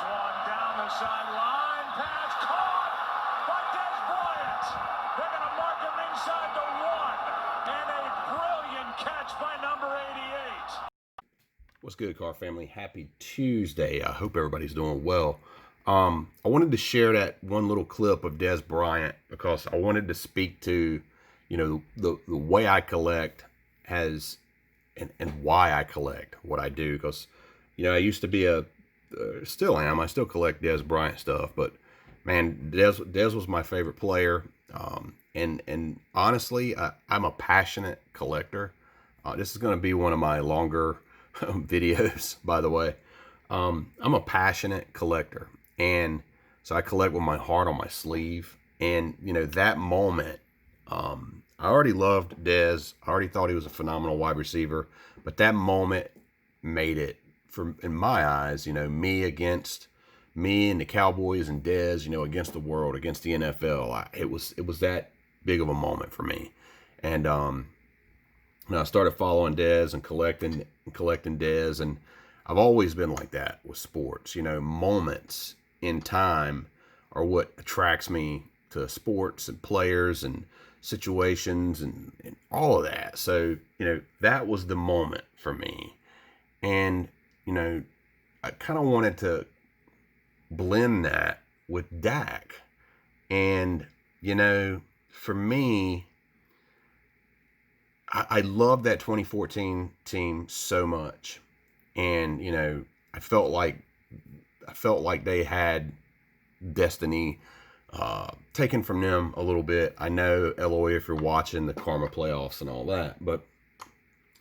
one down the sideline. Pass caught by Dez Bryant. They're going to mark him inside the one. And a brilliant catch by number 88. What's good, Car Family? Happy Tuesday. I hope everybody's doing well. I wanted to share that one little clip of Dez Bryant because I wanted to speak to, the way I collect has and why I collect what I do. Because, I used to be still am. I still collect Dez Bryant stuff, but man, Dez was my favorite player. And honestly, I'm a passionate collector. This is going to be one of my longer videos, by the way. I'm a passionate collector, and so I collect with my heart on my sleeve. And that moment, I already loved Dez. I already thought he was a phenomenal wide receiver, but that moment made it, in my eyes, me and the Cowboys and Dez, against the world, against the NFL. It was that big of a moment for me. And I started following Dez and collecting Dez, and I've always been like that with sports. Moments in time are what attracts me to sports and players and situations and all of that. So, that was the moment for me. And, I kind of wanted to blend that with Dak. And, for me, I love that 2014 team so much. And, I felt like they had destiny taken from them a little bit. I know, Eloy, if you're watching the Karma playoffs and all that, but,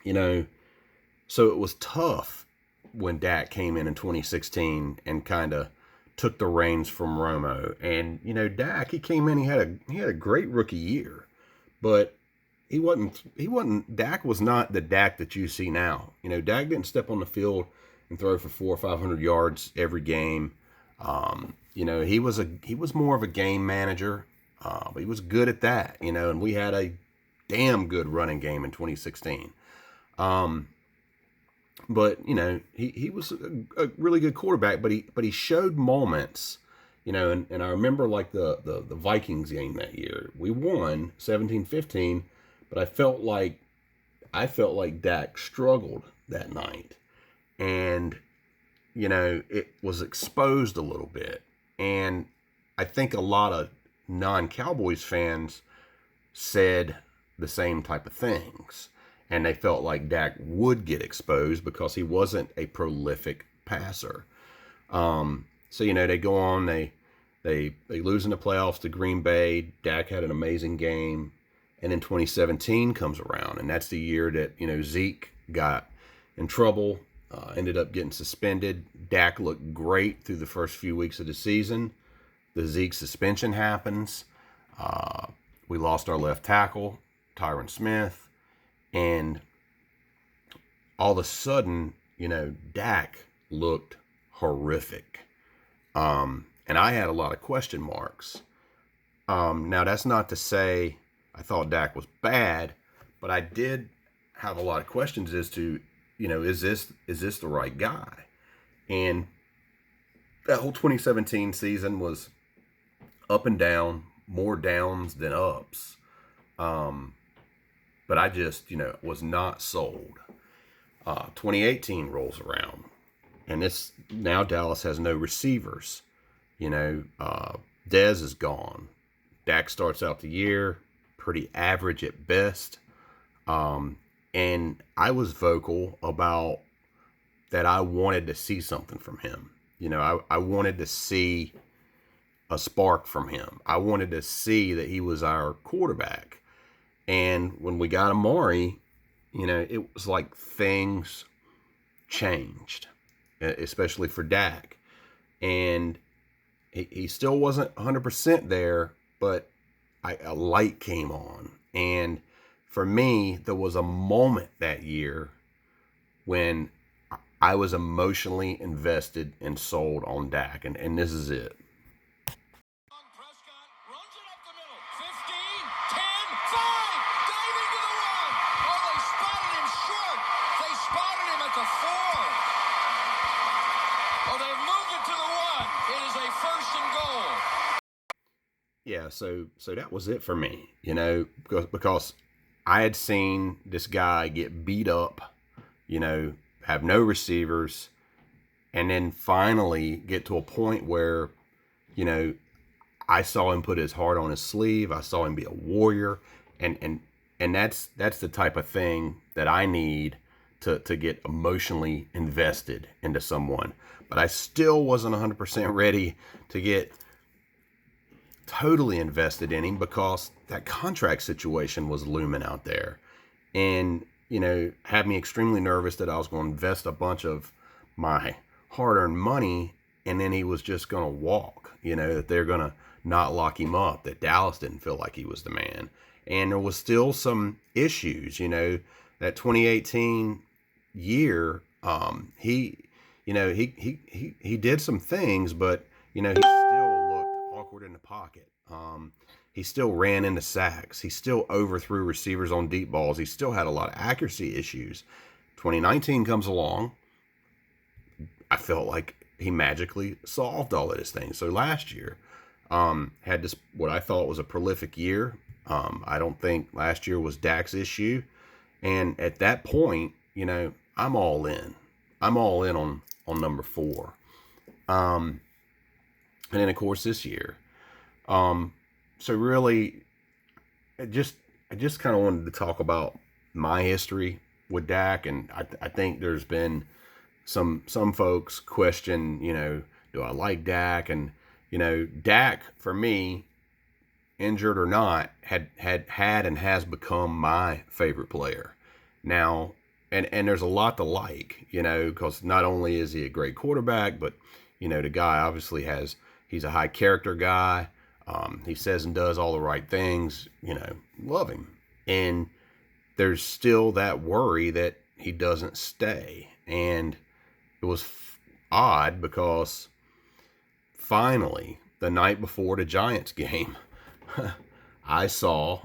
so it was tough when Dak came in 2016 and kind of took the reins from Romo. And, Dak, he came in, he had a great rookie year, but Dak was not the Dak that you see now. Dak didn't step on the field and throw for 400 or 500 yards every game. He was more of a game manager, but he was good at that, and we had a damn good running game in 2016. But he was a really good quarterback, but he showed moments, and I remember like the Vikings game that year. We won 17-15, but I felt like Dak struggled that night, and it was exposed a little bit. And I think a lot of non-Cowboys fans said the same type of things. And they felt like Dak would get exposed because he wasn't a prolific passer. So, they go on, they lose in the playoffs to Green Bay. Dak had an amazing game. And then 2017 comes around, and that's the year that, Zeke got in trouble, ended up getting suspended. Dak looked great through the first few weeks of the season. The Zeke suspension happens. We lost our left tackle, Tyron Smith. And all of a sudden, Dak looked horrific. And I had a lot of question marks. Now, that's not to say I thought Dak was bad, but I did have a lot of questions as to, is this the right guy? And that whole 2017 season was up and down, more downs than ups. But I just, was not sold. 2018 rolls around, and now Dallas has no receivers. Dez is gone. Dak starts out the year pretty average at best. And I was vocal about that I wanted to see something from him. I wanted to see a spark from him. I wanted to see that he was our quarterback. And when we got Amari, it was like things changed, especially for Dak. And he still wasn't 100% there, but a light came on. And for me, there was a moment that year when I was emotionally invested and sold on Dak. And this is it. Prescott runs it up the middle. 15, 10, 5, diving to the 1. Oh, they spotted him short. They spotted him at the 4. Oh, they've moved it to the 1. so that was it for me, because I had seen this guy get beat up, have no receivers, and then finally get to a point where, I saw him put his heart on his sleeve. I saw him be a warrior, and that's the type of thing that I need to get emotionally invested into someone. But I still wasn't 100% ready to get totally invested in him because that contract situation was looming out there, and had me extremely nervous that I was going to invest a bunch of my hard-earned money, and then he was just going to walk. That they're going to not lock him up. That Dallas didn't feel like he was the man, and there was still some issues. That 2018 year, he did some things, but he still looked awkward in the pocket. He still ran into sacks. He still overthrew receivers on deep balls. He still had a lot of accuracy issues. 2019 comes along. I felt like he magically solved all of his things. So last year, had this, what I thought was a prolific year. I don't think last year was Dak's issue. And at that point, I'm all in. I'm all in on number 4. And then of course this year. So really, I just kind of wanted to talk about my history with Dak, and I think there's been some folks question, do I like Dak? And Dak for me, injured or not, had and has become my favorite player. Now, and there's a lot to like, because not only is he a great quarterback, but the guy obviously he's a high character guy. He says and does all the right things, love him. And there's still that worry that he doesn't stay. And it was odd because finally, the night before the Giants game, I saw,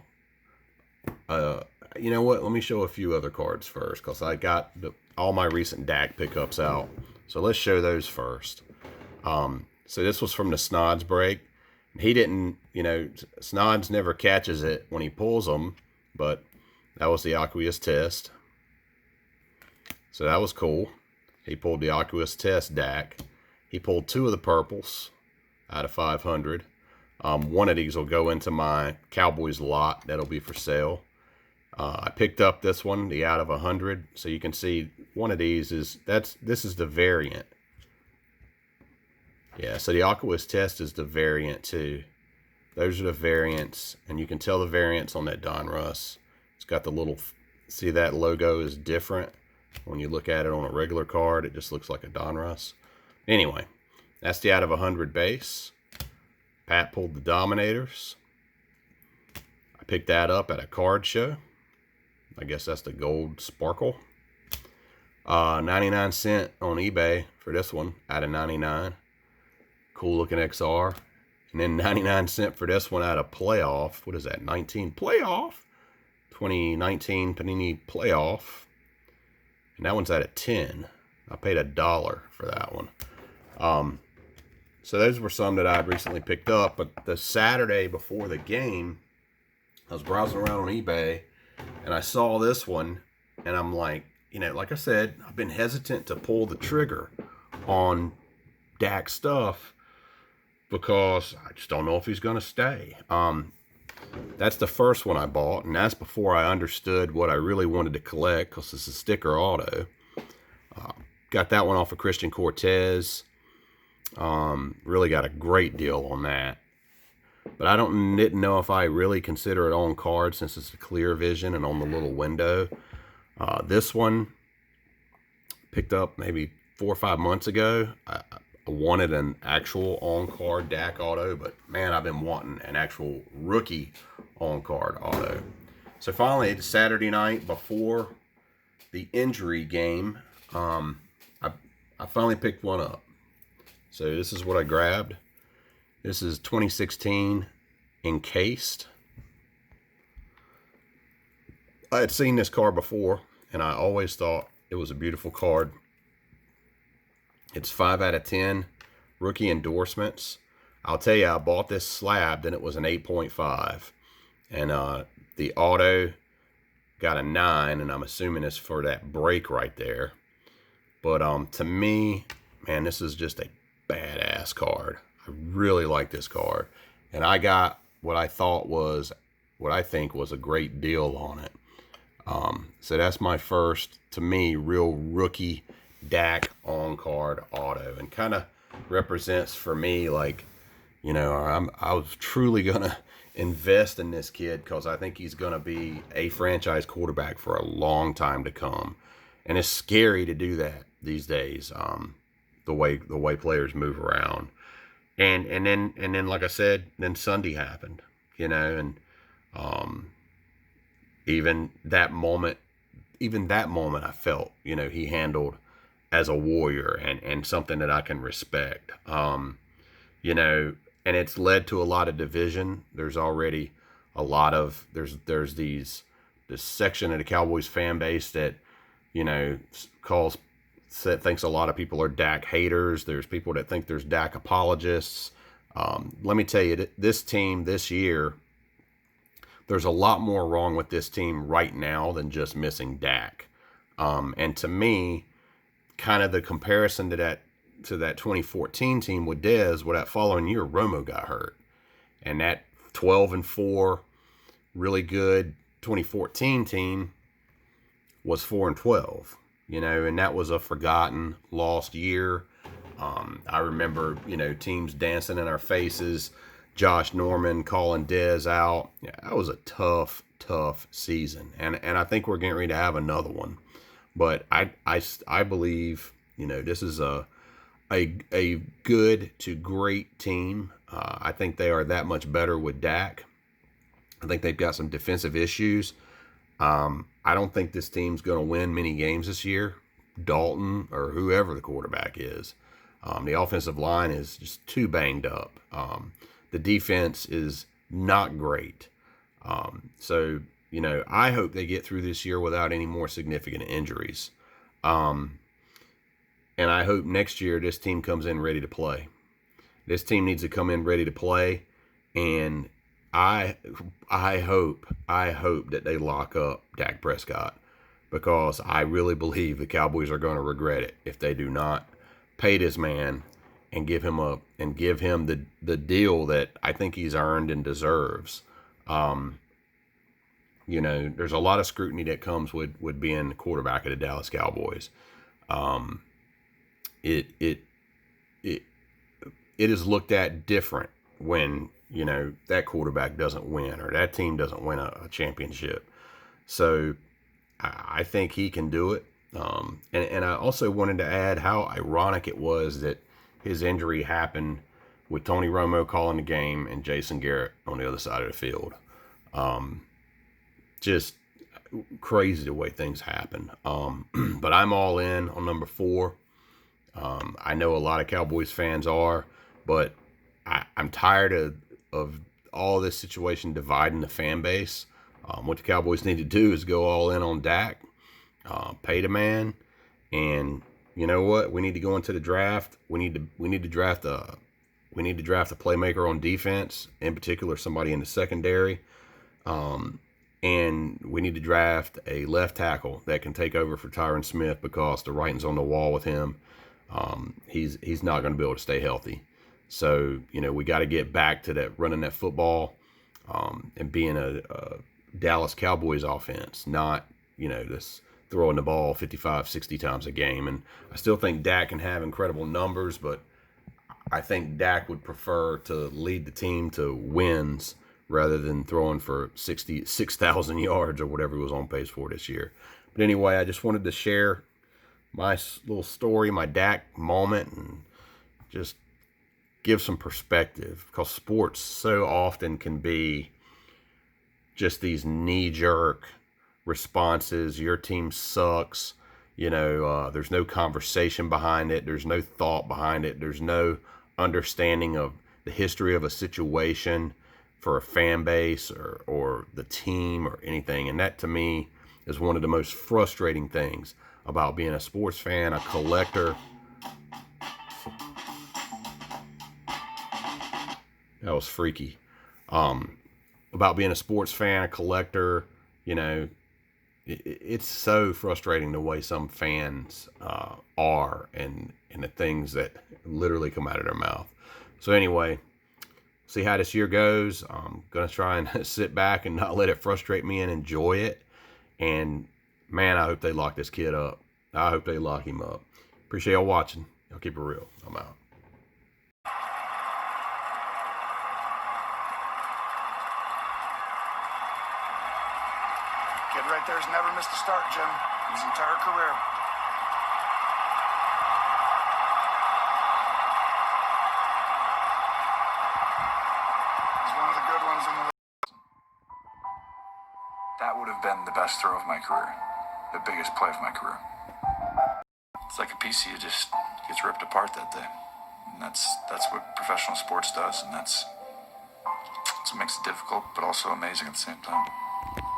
you know what? Let me show a few other cards first because I got all my recent Dak pickups out. So let's show those first. So this was from the Snods break. He didn't, Snods never catches it when he pulls them, but that was the Aqueous Test. So that was cool. He pulled the Aqueous Test Dak. He pulled 2 of the purples out of 500. One of these will go into my Cowboys lot. That'll be for sale. I picked up this one, the out of 100. So you can see one of these this is the variant. Yeah, so the Aqueous Test is the variant too. Those are the variants, and you can tell the variants on that Donruss. It's got the little, see that logo is different. When you look at it on a regular card, it just looks like a Donruss. Anyway, that's the out of 100 base. Pat pulled the Dominators. I picked that up at a card show. I guess that's the Gold Sparkle. 99 cents on eBay for this one out of 99. Cool looking XR. And then 99 cents for this one out of Playoff. What is that? 19 Playoff? 2019 Panini Playoff. And that one's out of 10. I paid $1 for that one. So those were some that I'd recently picked up. But the Saturday before the game, I was browsing around on eBay and I saw this one. And I'm like, like I said, I've been hesitant to pull the trigger on Dak stuff because I just don't know if he's going to stay. That's the first one I bought, and that's before I understood what I really wanted to collect because it's a sticker auto. Got that one off of Christian Cortez. Really got a great deal on that. But I didn't know if I really consider it on card since it's a clear vision and on the little window. This one picked up maybe 4 or 5 months ago. I wanted an actual on-card Dak auto, but man, I've been wanting an actual rookie on-card auto. So finally, it's Saturday night before the injury game, I finally picked one up. So this is what I grabbed. This is 2016 encased. I had seen this card before, and I always thought it was a beautiful card. It's 5 out of 10 rookie endorsements. I'll tell you, I bought this slab, then it was an 8.5. And the auto got a 9, and I'm assuming it's for that break right there. But to me, man, this is just a badass card. I really like this card. And I got what I think was a great deal on it. So that's my first, to me, real rookie Dak on card auto, and kind of represents for me, like, you know, I was truly gonna invest in this kid because I think he's gonna be a franchise quarterback for a long time to come, and it's scary to do that these days. The way players move around, and then like I said, then Sunday happened, you know, and even that moment, I felt, you know, he handled as a warrior, and something that I can respect. You know, and it's led to a lot of division. There's already a lot of there's this section of the Cowboys fan base that, you know, thinks a lot of people are Dak haters. There's people that think there's Dak apologists. Let me tell you, this team this year, there's a lot more wrong with this team right now than just missing Dak. And to me, kind of the comparison to that 2014 team with Dez, well, that following year, Romo got hurt. And that 12-4, really good 2014 team was 4-12, you know, and that was a forgotten, lost year. I remember, you know, teams dancing in our faces, Josh Norman calling Dez out. Yeah, that was a tough season. And I think we're getting ready to have another one. But I believe, you know, this is a good to great team. I think they are that much better with Dak. I think they've got some defensive issues. I don't think this team's going to win many games this year. Dalton or whoever the quarterback is. The offensive line is just too banged up. The defense is not great. So, you know, I hope they get through this year without any more significant injuries. And I hope next year this team comes in ready to play. This team needs to come in ready to play. And I hope that they lock up Dak Prescott, because I really believe the Cowboys are going to regret it if they do not pay this man and give him the deal that I think he's earned and deserves. You know, there's a lot of scrutiny that comes with being the quarterback of the Dallas Cowboys. It is looked at different when, you know, that quarterback doesn't win or that team doesn't win a championship. So I think he can do it. And I also wanted to add how ironic it was that his injury happened with Tony Romo calling the game and Jason Garrett on the other side of the field. Just crazy the way things happen. But I'm all in on number 4. I know a lot of Cowboys fans are, but I'm tired of all this situation dividing the fan base. What the Cowboys need to do is go all in on Dak, pay the man, and you know what? We need to go into the draft. We need to draft a playmaker on defense, in particular somebody in the secondary. And we need to draft a left tackle that can take over for Tyron Smith, because the writing's on the wall with him. He's not going to be able to stay healthy. So, you know, we got to get back to that running that football, and being a Dallas Cowboys offense, not, you know, this throwing the ball 55, 60 times a game. And I still think Dak can have incredible numbers, but I think Dak would prefer to lead the team to wins rather than throwing for 6,000 yards or whatever he was on pace for this year. But anyway, I just wanted to share my little story, my Dak moment, and just give some perspective, because sports so often can be just these knee-jerk responses. Your team sucks. You know, there's no conversation behind it. There's no thought behind it. There's no understanding of the history of a situation for a fan base or the team or anything. And that, to me, is one of the most frustrating things about being a sports fan, a collector. That was freaky. About being a sports fan, a collector, you know, it's so frustrating the way some fans are and the things that literally come out of their mouth. So anyway, see how this year goes. I'm going to try and sit back and not let it frustrate me and enjoy it. And man, I hope they lock this kid up. I hope they lock him up. Appreciate y'all watching. Y'all keep it real. I'm out. Kid right there's never missed a start, Jim, his entire career. He's one of the good ones in the league. That would have been the best throw of my career, the biggest play of my career. It's like a PC, it just gets ripped apart that day. And that's what professional sports does, and that's what makes it difficult, but also amazing at the same time.